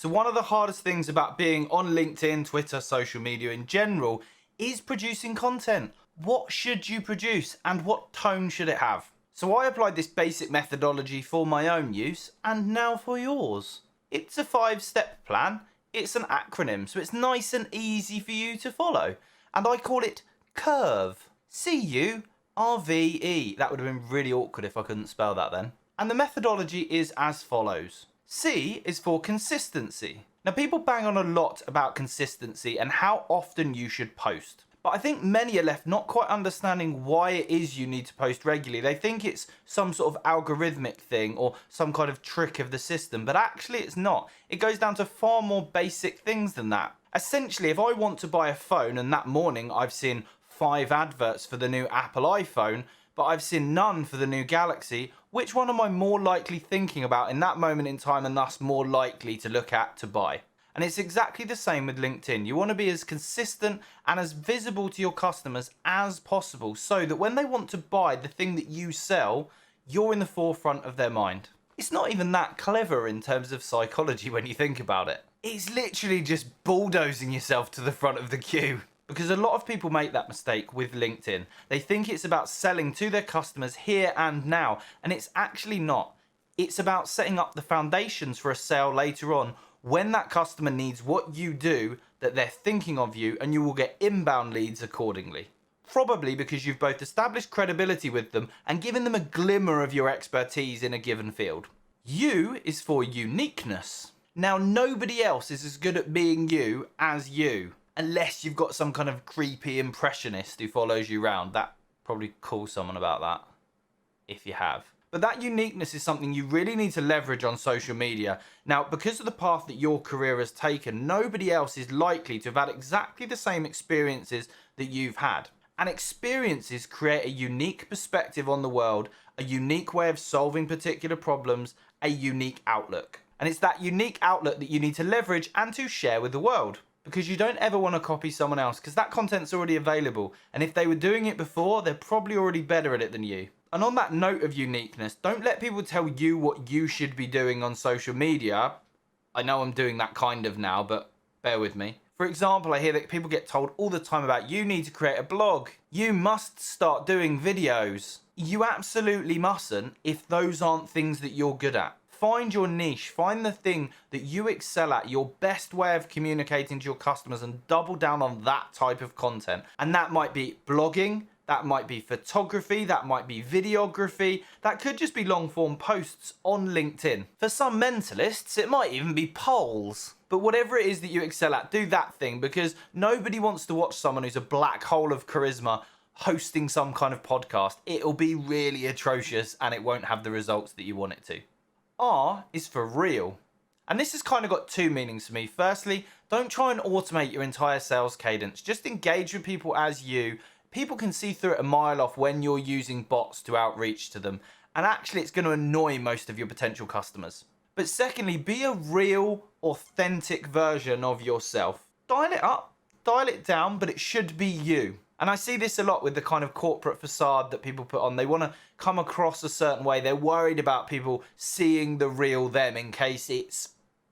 So one of the hardest things about being on LinkedIn, Twitter, social media in general is producing content. What should you produce and what tone should it have? So I applied this basic methodology for my own use and now for yours. It's a 5-step plan. It's an acronym, so it's nice and easy for you to follow. And I call it C.U.R.V.E. C.U.R.V.E. That would have been really awkward if I couldn't spell that then. And the methodology is as follows. C is for consistency. Now people bang on a lot about consistency and how often you should post. But I think many are left not quite understanding why it is you need to post regularly. They think it's some sort of algorithmic thing or some kind of trick of the system, but actually it's not. It goes down to far more basic things than that. Essentially, if I want to buy a phone and that morning I've seen 5 adverts for the new Apple iPhone, but I've seen none for the new Galaxy, which one am I more likely thinking about in that moment in time and thus more likely to look at to buy? And it's exactly the same with LinkedIn. You want to be as consistent and as visible to your customers as possible so that when they want to buy the thing that you sell, you're in the forefront of their mind. It's not even that clever in terms of psychology when you think about it. It's literally just bulldozing yourself to the front of the queue. Because a lot of people make that mistake with LinkedIn. They think it's about selling to their customers here and now, and it's actually not. It's about setting up the foundations for a sale later on when that customer needs what you do, that they're thinking of you, and you will get inbound leads accordingly. Probably because you've both established credibility with them and given them a glimmer of your expertise in a given field. U is for uniqueness. Now, nobody else is as good at being you as you. Unless you've got some kind of creepy impressionist who follows you around. That probably call someone about that, if you have. But that uniqueness is something you really need to leverage on social media. Now, because of the path that your career has taken, nobody else is likely to have had exactly the same experiences that you've had. And experiences create a unique perspective on the world, a unique way of solving particular problems, a unique outlook. And it's that unique outlook that you need to leverage and to share with the world. Because you don't ever want to copy someone else, because that content's already available. And if they were doing it before, they're probably already better at it than you. And on that note of uniqueness, don't let people tell you what you should be doing on social media. I know I'm doing that kind of now, but bear with me. For example, I hear that people get told all the time about you need to create a blog. You must start doing videos. You absolutely mustn't if those aren't things that you're good at. Find your niche, find the thing that you excel at, your best way of communicating to your customers, and double down on that type of content. And that might be blogging, that might be photography, that might be videography, that could just be long form posts on LinkedIn. For some mentalists, it might even be polls. But whatever it is that you excel at, do that thing, because nobody wants to watch someone who's a black hole of charisma hosting some kind of podcast. It'll be really atrocious and it won't have the results that you want it to. R is for real. And this has kind of got 2 meanings for me. Firstly, don't try and automate your entire sales cadence. Just engage with people as you. People can see through it a mile off when you're using bots to outreach to them. And actually, it's going to annoy most of your potential customers. But secondly, be a real, authentic version of yourself. Dial it up, dial it down, but it should be you. And I see this a lot with the kind of corporate facade that people put on. They want to come across a certain way. They're worried about people seeing the real them in case it's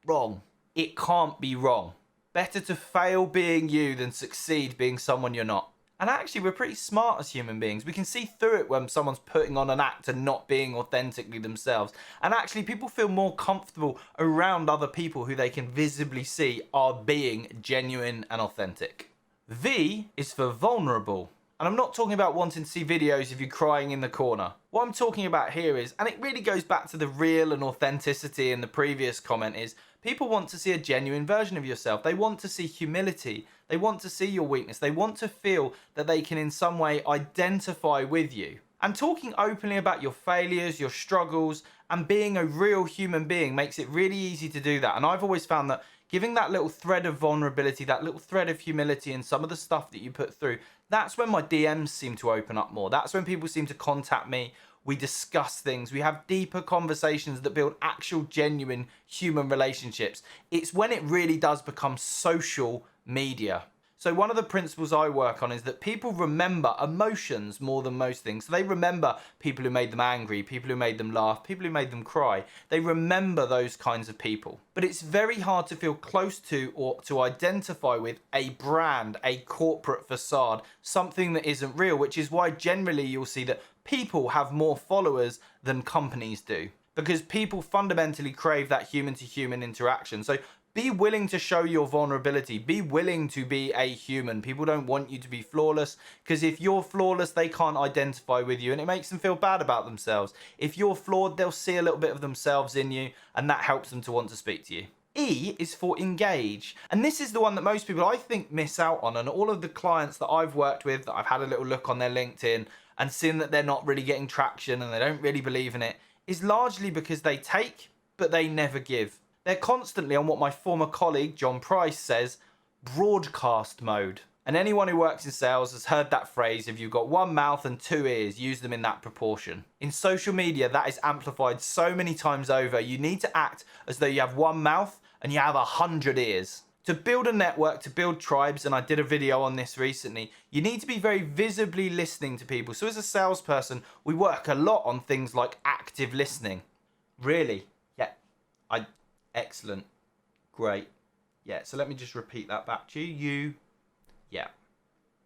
wrong. It can't be wrong. Better to fail being you than succeed being someone you're not. And actually, we're pretty smart as human beings. We can see through it when someone's putting on an act and not being authentically themselves. And actually, people feel more comfortable around other people who they can visibly see are being genuine and authentic. V is for vulnerable. And I'm not talking about wanting to see videos of you crying in the corner. What I'm talking about here is, and it really goes back to the real and authenticity in the previous comment, is people want to see a genuine version of yourself. They want to see humility. They want to see your weakness. They want to feel that they can in some way identify with you. And talking openly about your failures, your struggles, and being a real human being makes it really easy to do that. And I've always found that giving that little thread of vulnerability, that little thread of humility in some of the stuff that you put through, that's when my DMs seem to open up more. That's when people seem to contact me. We discuss things. We have deeper conversations that build actual, genuine human relationships. It's when it really does become social media. So one of the principles I work on is that people remember emotions more than most things. So they remember people who made them angry, people who made them laugh, people who made them cry. They remember those kinds of people. But it's very hard to feel close to or to identify with a brand, a corporate facade, something that isn't real, which is why generally you'll see that people have more followers than companies do. Because people fundamentally crave that human-to-human interaction. So be willing to show your vulnerability. Be willing to be a human. People don't want you to be flawless, because if you're flawless, they can't identify with you and it makes them feel bad about themselves. If you're flawed, they'll see a little bit of themselves in you and that helps them to want to speak to you. E is for engage. And this is the one that most people, I think, miss out on. And all of the clients that I've worked with, that I've had a little look on their LinkedIn and seen that they're not really getting traction and they don't really believe in it, is largely because they take, but they never give. They're constantly on what my former colleague, John Price, says, broadcast mode. And anyone who works in sales has heard that phrase, if you've got one mouth and two ears, use them in that proportion. In social media, that is amplified so many times over. You need to act as though you have one mouth and you have 100 ears. To build a network, to build tribes, and I did a video on this recently, you need to be very visibly listening to people. So as a salesperson, we work a lot on things like active listening. Really? Yeah. Excellent. Great. Yeah, so let me just repeat that back to you. Yeah.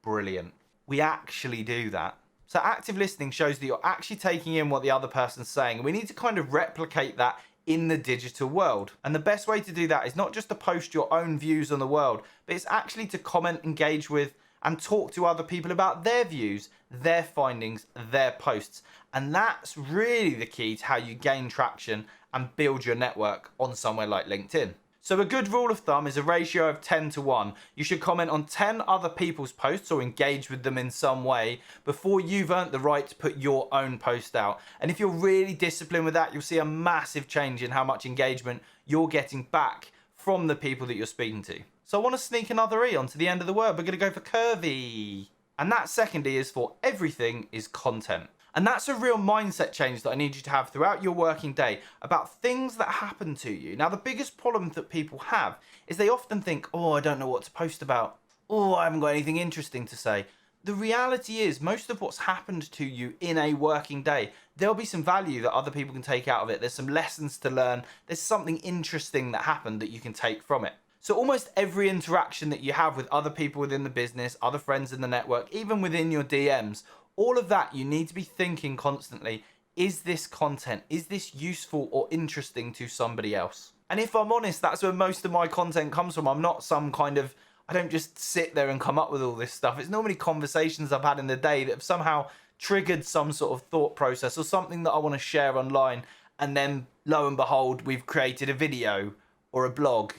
Brilliant. We actually do that. So active listening shows that you're actually taking in what the other person's saying. And we need to kind of replicate that in the digital world. And the best way to do that is not just to post your own views on the world, but it's actually to comment, engage with, and talk to other people about their views, their findings, their posts. And that's really the key to how you gain traction and build your network on somewhere like LinkedIn. So a good rule of thumb is a ratio of 10 to 1. You should comment on 10 other people's posts or engage with them in some way before you've earned the right to put your own post out. And if you're really disciplined with that, you'll see a massive change in how much engagement you're getting back from the people that you're speaking to. So I want to sneak another E onto the end of the word. We're going to go for curvy. And that second E is for everything is content. And that's a real mindset change that I need you to have throughout your working day about things that happen to you. Now, the biggest problem that people have is they often think, oh, I don't know what to post about. Oh, I haven't got anything interesting to say. The reality is most of what's happened to you in a working day, there'll be some value that other people can take out of it. There's some lessons to learn. There's something interesting that happened that you can take from it. So almost every interaction that you have with other people within the business, other friends in the network, even within your DMs, all of that, you need to be thinking constantly, is this content, is this useful or interesting to somebody else? And if I'm honest, that's where most of my content comes from. I'm not some kind of, I don't just sit there and come up with all this stuff. It's normally conversations I've had in the day that have somehow triggered some sort of thought process or something that I want to share online. And then lo and behold, we've created a video or a blog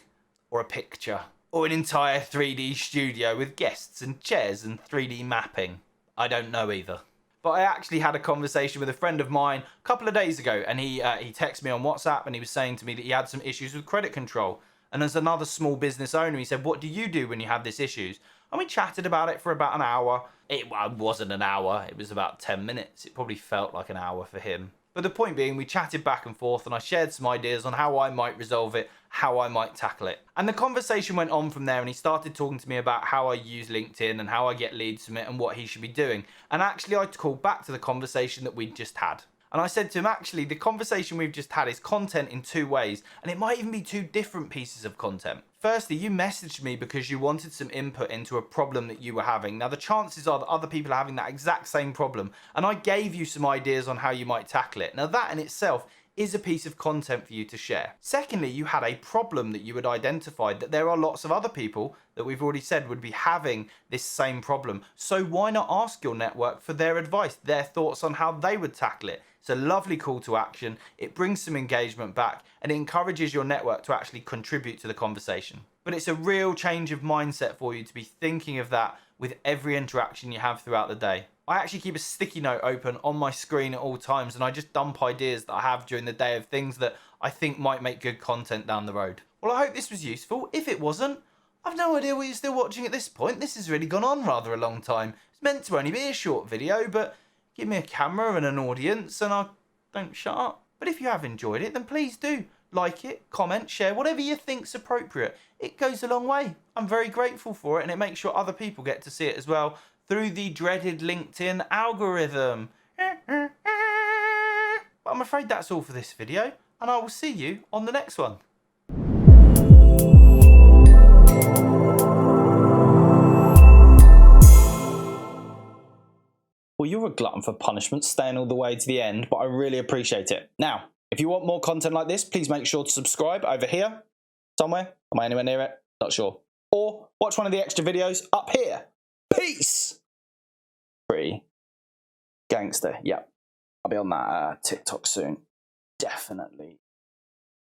or a picture or an entire 3D studio with guests and chairs and 3D mapping. I don't know either. But I actually had a conversation with a friend of mine a couple of days ago, and he texted me on WhatsApp and he was saying to me that he had some issues with credit control. And as another small business owner, he said, what do you do when you have these issues? And we chatted about it for about an hour. It wasn't an hour, it was about 10 minutes. It probably felt like an hour for him. But the point being, we chatted back and forth and I shared some ideas on how I might resolve it, how I might tackle it. And the conversation went on from there and he started talking to me about how I use LinkedIn and how I get leads from it and what he should be doing. And actually I called back to the conversation that we'd just had. And I said to him, actually, the conversation we've just had is content in two ways, and it might even be two different pieces of content. Firstly, you messaged me because you wanted some input into a problem that you were having. Now, the chances are that other people are having that exact same problem, and I gave you some ideas on how you might tackle it. Now, that in itself is a piece of content for you to share. Secondly, you had a problem that you had identified, that there are lots of other people that we've already said would be having this same problem. So why not ask your network for their advice, their thoughts on how they would tackle it? It's a lovely call to action. It brings some engagement back and it encourages your network to actually contribute to the conversation. But it's a real change of mindset for you to be thinking of that with every interaction you have throughout the day. I actually keep a sticky note open on my screen at all times and I just dump ideas that I have during the day of things that I think might make good content down the road. Well, I hope this was useful. If it wasn't, I've no idea why you're still watching at this point. This has really gone on rather a long time. It's meant to only be a short video, but give me a camera and an audience and I don't shut up. But if you have enjoyed it, then please do like it, comment, share, whatever you think's appropriate. It goes a long way. I'm very grateful for it, and it makes sure other people get to see it as well through the dreaded LinkedIn algorithm. But I'm afraid that's all for this video, and I will see you on the next one. Well, you're a glutton for punishment, staying all the way to the end, but I really appreciate it. Now, if you want more content like this, please make sure to subscribe over here, somewhere. Am I anywhere near it? Not sure. Or watch one of the extra videos up here. Peace! Pretty gangster. Yeah, I'll be on that TikTok soon. Definitely.